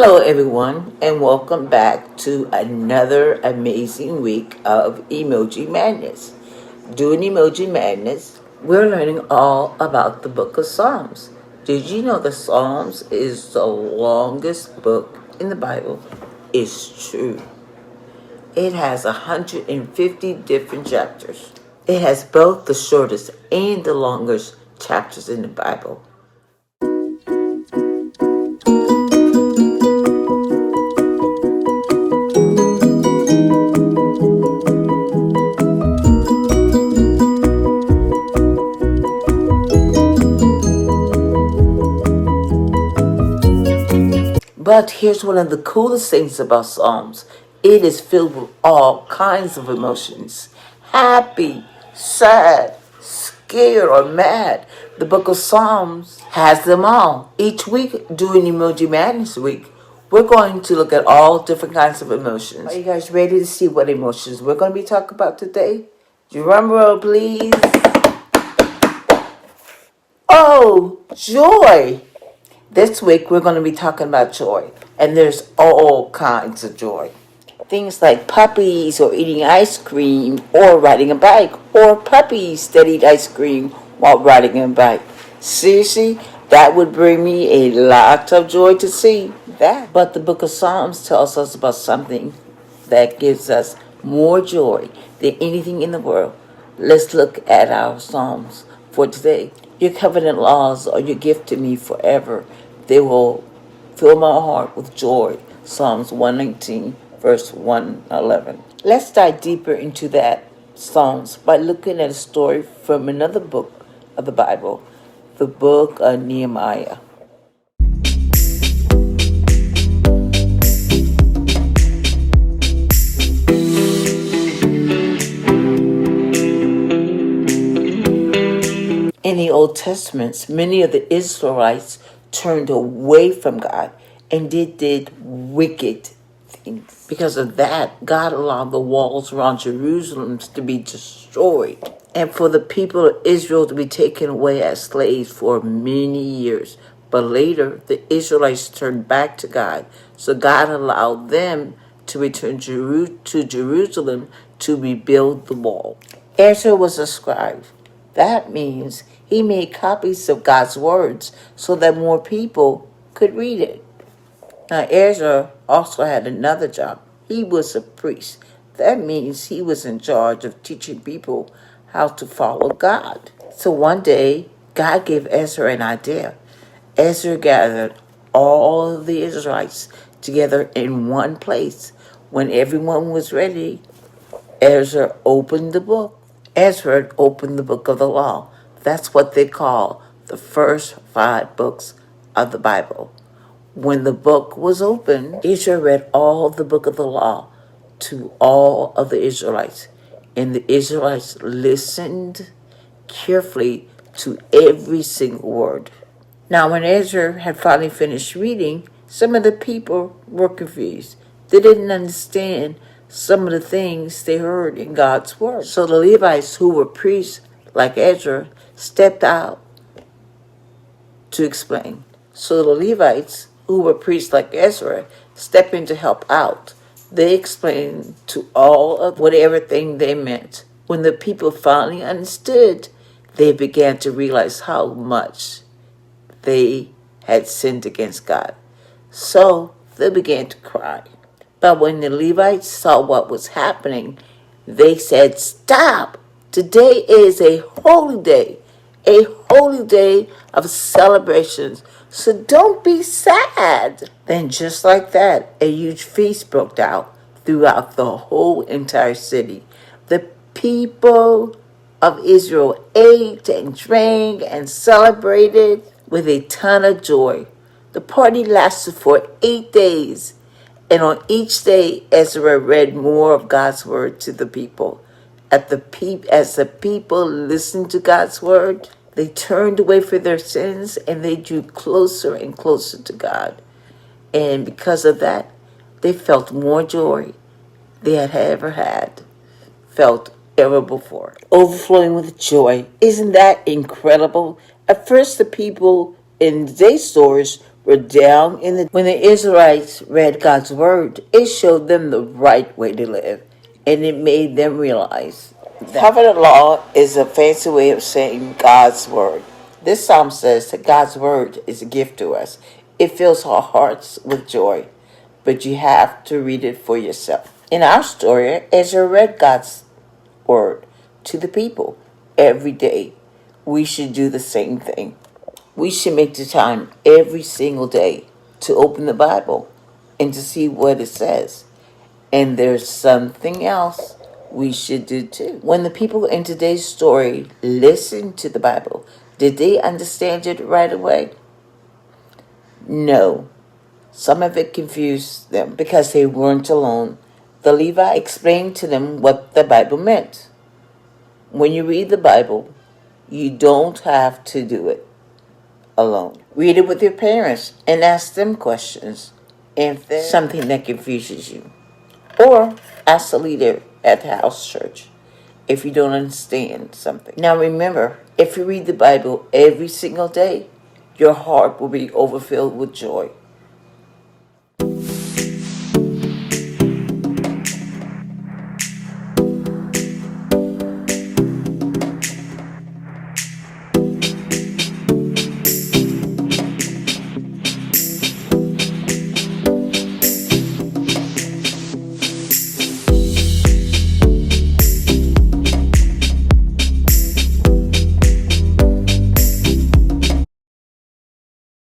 Hello, everyone, and welcome back to another amazing week of Emoji Madness. Doing Emoji Madness, we're learning all about the book of Psalms. Did you know the Psalms is the longest book in the Bible? It's true. It has 150 different chapters. It has both the shortest and the longest chapters in the Bible. But here's one of the coolest things about Psalms. It is filled with all kinds of emotions. Happy, sad, scared, or mad. The book of Psalms has them all. Each week during Emoji Madness Week, we're going to look at all different kinds of emotions. Are you guys ready to see what emotions we're going to be talking about today? Drum roll, please. Oh, joy. This week, we're going to be talking about joy, and there's all kinds of joy. Things like puppies, or eating ice cream, or riding a bike, or puppies that eat ice cream while riding a bike. Seriously, that would bring me a lot of joy to see that. But the book of Psalms tells us about something that gives us more joy than anything in the world. Let's look at our Psalms for today. Your covenant laws are your gift to me forever. They will fill my heart with joy. Psalms 119, verse 111. Let's dive deeper into that Psalms by looking at a story from another book of the Bible, the book of Nehemiah. In the Old Testament, many of the Israelites turned away from God and did wicked things. Because of that, God allowed the walls around Jerusalem to be destroyed and for the people of Israel to be taken away as slaves for many years. But later, the Israelites turned back to God, so God allowed them to return to Jerusalem to rebuild the wall. Ezra was a scribe. That means he made copies of God's words so that more people could read it. Now, Ezra also had another job. He was a priest. That means he was in charge of teaching people how to follow God. So one day, God gave Ezra an idea. Ezra gathered all of the Israelites together in one place. When everyone was ready, Ezra opened the book. Ezra opened the book of the law. That's what they call the first 5 books of the Bible. When the book was opened, Ezra read all the book of the law to all of the Israelites. And the Israelites listened carefully to every single word. Now, when Ezra had finally finished reading, some of the people were confused. They didn't understand some of the things they heard in God's word. So the Levites, who were priests like Ezra, stepped out to explain. So the Levites, who were priests like Ezra, stepped in to help out. They explained to all of whatever thing they meant. When the people finally understood, they began to realize how much they had sinned against God. So they began to cry. But when the Levites saw what was happening, they said, "Stop! Today is a holy day of celebrations. So don't be sad." Then just like that, a huge feast broke out throughout the whole entire city. The people of Israel ate and drank and celebrated with a ton of joy. The party lasted for 8 days. And on each day, Ezra read more of God's word to the people. As the people listened to God's word, they turned away from their sins and they drew closer and closer to God. And because of that, they felt more joy they had ever felt ever before. Overflowing with joy. Isn't that incredible? At first, the people in today's stories were down in the. When the Israelites read God's word, it showed them the right way to live, and it made them realize that covenant law is a fancy way of saying God's word. This psalm says that God's word is a gift to us. It fills our hearts with joy, but you have to read it for yourself. In our story, Ezra read God's word to the people every day. We should do the same thing. We should make the time every single day to open the Bible and to see what it says. And there's something else we should do too. When the people in today's story listened to the Bible, did they understand it right away? No. Some of it confused them because they weren't alone. The Levi explained to them what the Bible meant. When you read the Bible, you don't have to do it alone. Read it with your parents and ask them questions if there's something that confuses you. Or ask the leader at the house church if you don't understand something. Now remember, if you read the Bible every single day, your heart will be overfilled with joy.